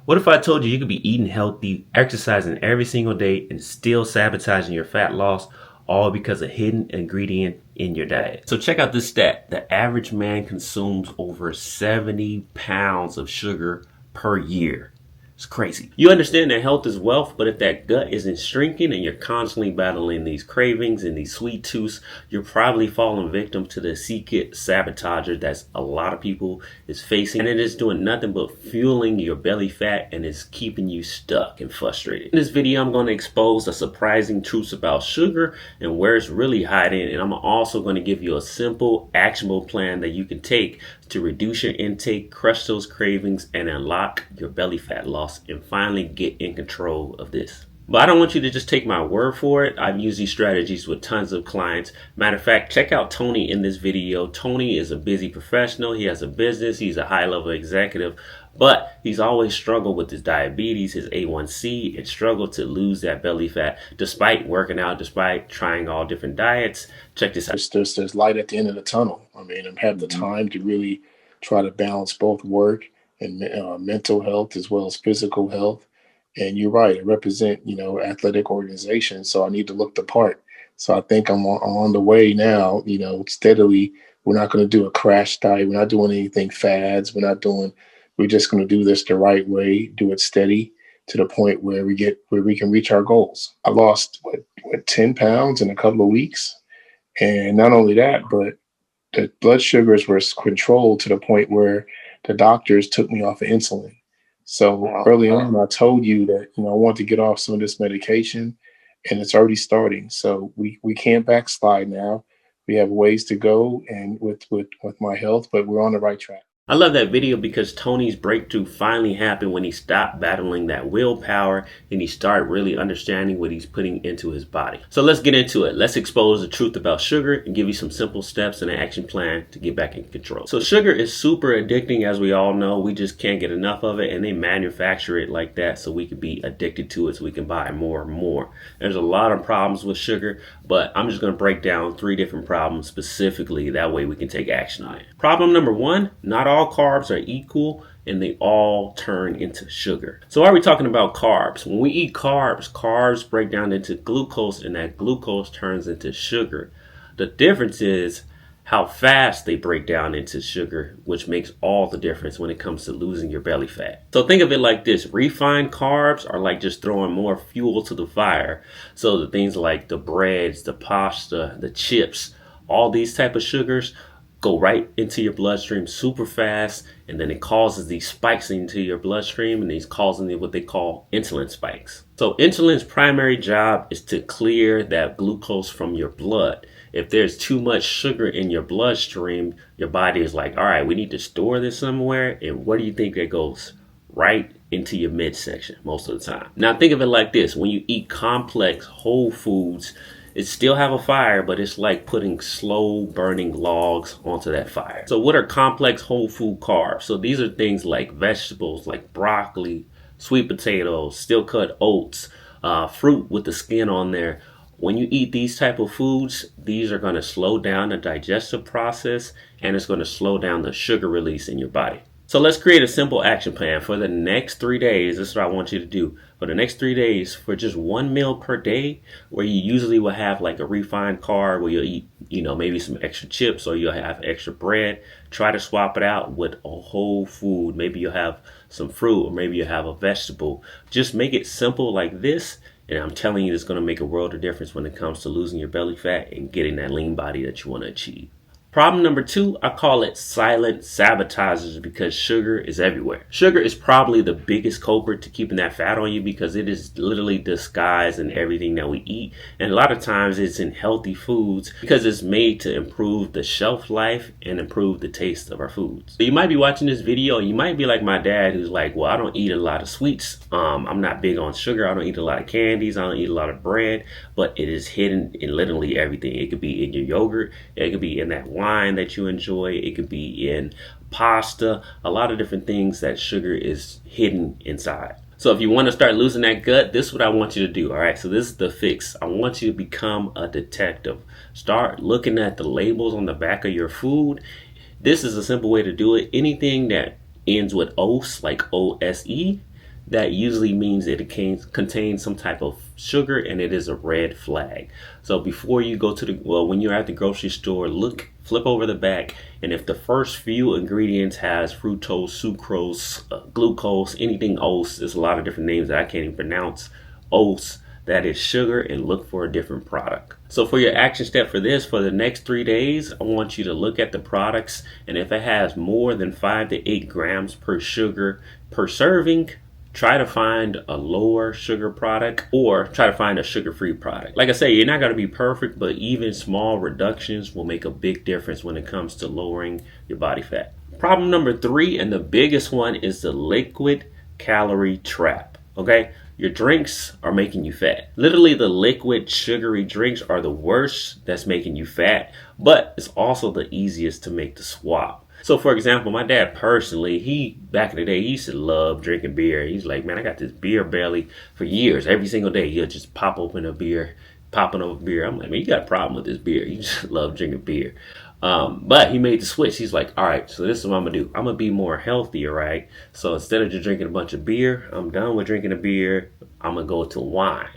What if I told you you could be eating healthy, exercising every single day, and still sabotaging your fat loss, all because of a hidden ingredient in your diet? So check out this stat. The average man consumes over 70 pounds of sugar per year. It's crazy. You understand that health is wealth, but if that gut isn't shrinking and you're constantly battling these cravings and these sweet tooths, you're probably falling victim to the secret sabotager that's a lot of people is facing. And it is doing nothing but fueling your belly fat and is keeping you stuck and frustrated. In this video, I'm going to expose the surprising truths about sugar and where it's really hiding. And I'm also going to give you a simple, actionable plan that you can take to reduce your intake, crush those cravings, and unlock your belly fat loss and finally get in control of this. But I don't want you to just take my word for it. I've used these strategies with tons of clients. Matter of fact, check out Tony in this video. Tony is a busy professional. He has a business. He's a high-level executive, but he's always struggled with his diabetes, his A1C, and struggled to lose that belly fat despite working out, despite trying all different diets. Check this out. There's light at the end of the tunnel. I mean, I have the time to really try to balance both work and mental health as well as physical health. And you're right, I represent, athletic organizations, so I need to look the part. So I think I'm on the way now, steadily. We're not going to do a crash diet. We're not doing anything fads. We're just going to do this the right way, do it steady to the point where we can reach our goals. I lost 10 pounds in a couple of weeks. And not only that, but the blood sugars were controlled to the point where the doctors took me off of insulin. So early on, I told you that, I want to get off some of this medication, and it's already starting. So we can't backslide now. We have ways to go and with my health, but we're on the right track. I love that video because Tony's breakthrough finally happened when he stopped battling that willpower and he started really understanding what he's putting into his body. So let's get into it. Let's expose the truth about sugar and give you some simple steps and an action plan to get back in control. So sugar is super addicting, as we all know. We just can't get enough of it, and they manufacture it like that so we can be addicted to it, so we can buy more and more. There's a lot of problems with sugar, but I'm just going to break down 3 different problems specifically. That way we can take action on it. Problem number 1, not all carbs are equal and they all turn into sugar. So why are we talking about carbs? When we eat carbs break down into glucose, and that glucose turns into sugar. The difference is how fast they break down into sugar, which makes all the difference when it comes to losing your belly fat. So think of it like this. Refined carbs are like just throwing more fuel to the fire. So the things like the breads, the pasta, the chips, all these type of sugars go right into your bloodstream super fast, and then it causes these spikes into your bloodstream, and these causing what they call insulin spikes. So insulin's primary job is to clear that glucose from your blood. If there's too much sugar in your bloodstream, your body is like, all right, we need to store this somewhere, and what do you think that goes? Right into your midsection most of the time. Now think of it like this. When you eat complex whole foods, it still have a fire, but it's like putting slow burning logs onto that fire. So what are complex whole food carbs? So these are things like vegetables like broccoli, sweet potatoes, steel cut oats, fruit with the skin on there. When you eat these type of foods, these are going to slow down the digestive process, and it's going to slow down the sugar release in your body. So let's create a simple action plan for the next 3 days. This is what I want you to do. For the next 3 days, for just 1 meal per day, where you usually will have like a refined carb, where you'll eat, maybe some extra chips, or you'll have extra bread. Try to swap it out with a whole food. Maybe you'll have some fruit, or maybe you'll have a vegetable. Just make it simple like this. And I'm telling you, it's going to make a world of difference when it comes to losing your belly fat and getting that lean body that you want to achieve. Problem number 2, I call it silent sabotagers, because sugar is everywhere. Sugar is probably the biggest culprit to keeping that fat on you, because it is literally disguised in everything that we eat. And a lot of times it's in healthy foods because it's made to improve the shelf life and improve the taste of our foods. So you might be watching this video and you might be like my dad, who's like, well, I don't eat a lot of sweets. I'm not big on sugar. I don't eat a lot of candies. I don't eat a lot of bread, but it is hidden in literally everything. It could be in your yogurt. It could be in that wine that you enjoy. It could be in pasta, a lot of different things that sugar is hidden inside. So if you want to start losing that gut, this is what I want you to do. All right, so this is the fix. I want you to become a detective. Start looking at the labels on the back of your food. This is a simple way to do it. Anything that ends with OSE, like OSE, that usually means it contains some type of sugar and it is a red flag. So before you go to when you're at the grocery store, flip over the back, and if the first few ingredients has fructose, sucrose, glucose, anything else, there's a lot of different names that I can't even pronounce, ose, that is sugar, and look for a different product. So for your action step for this, for the next 3 days, I want you to look at the products, and if it has more than 5 to 8 grams per sugar per serving, try to find a lower sugar product or try to find a sugar-free product. Like I say, you're not going to be perfect, but even small reductions will make a big difference when it comes to lowering your body fat. Problem number 3, and the biggest one, is the liquid calorie trap. Okay? Your drinks are making you fat. Literally, the liquid sugary drinks are the worst that's making you fat, but it's also the easiest to make the swap. So for example, my dad personally, back in the day, he used to love drinking beer. He's like, man, I got this beer belly for years. Every single day, he'll just popping over beer. I'm like, man, you got a problem with this beer. You just love drinking beer. But he made the switch. He's like, all right, so this is what I'm gonna do. I'm gonna be more healthy, right? So instead of just drinking a bunch of beer, I'm done with drinking a beer. I'm gonna go to wine.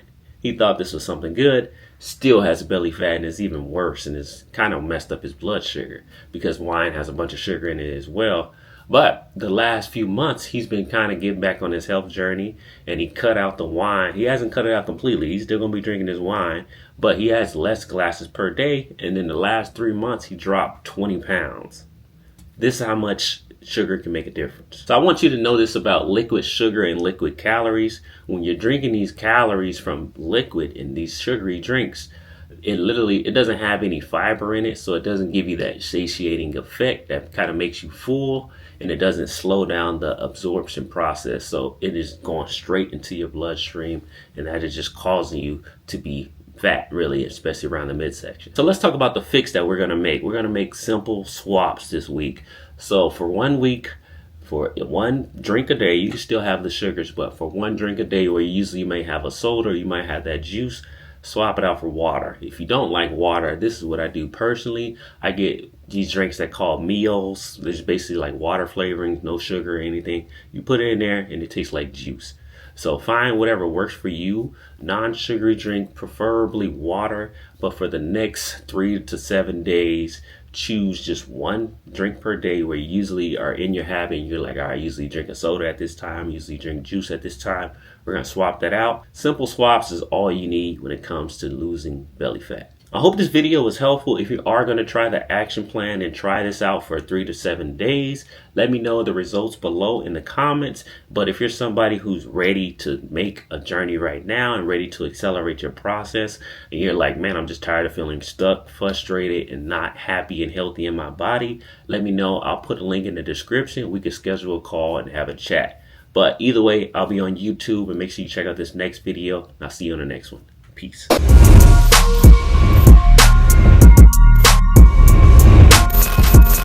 He thought this was something good. Still has belly fat, and it's even worse, and it's kind of messed up his blood sugar because wine has a bunch of sugar in it as well. But the last few months, he's been kind of getting back on his health journey, and he cut out the wine. He hasn't cut it out completely. He's still going to be drinking his wine, but he has less glasses per day, and in the last 3 months, he dropped 20 pounds. This is how much sugar can make a difference. So I want you to know this about liquid sugar and liquid calories. When you're drinking these calories from liquid in these sugary drinks, it doesn't have any fiber in it, so it doesn't give you that satiating effect that kind of makes you full, and it doesn't slow down the absorption process. So it is going straight into your bloodstream, and that is just causing you to be fat, really, especially around the midsection. So let's talk about the fix that we're going to make. We're going to make simple swaps this week. So for 1 week, for 1 drink a day, you can still have the sugars, but for 1 drink a day where you usually may have a soda or you might have that juice, swap it out for water. If you don't like water, this is what I do personally. I get these drinks that call meals. There's basically like water flavoring, no sugar or anything. You put it in there and it tastes like juice. So find whatever works for you. Non-sugary drink, preferably water, but for the next 3 to 7 days, choose just 1 drink per day where you usually are in your habit and you're like, all right, I usually drink a soda at this time, usually drink juice at this time. We're going to swap that out. Simple swaps is all you need when it comes to losing belly fat. I hope this video was helpful. If you are going to try the action plan and try this out for 3 to 7 days, let me know the results below in the comments. But if you're somebody who's ready to make a journey right now and ready to accelerate your process, and you're like, man, I'm just tired of feeling stuck, frustrated, and not happy and healthy in my body, let me know. I'll put a link in the description. We can schedule a call and have a chat. But either way, I'll be on YouTube, and make sure you check out this next video. And I'll see you on the next one. Peace.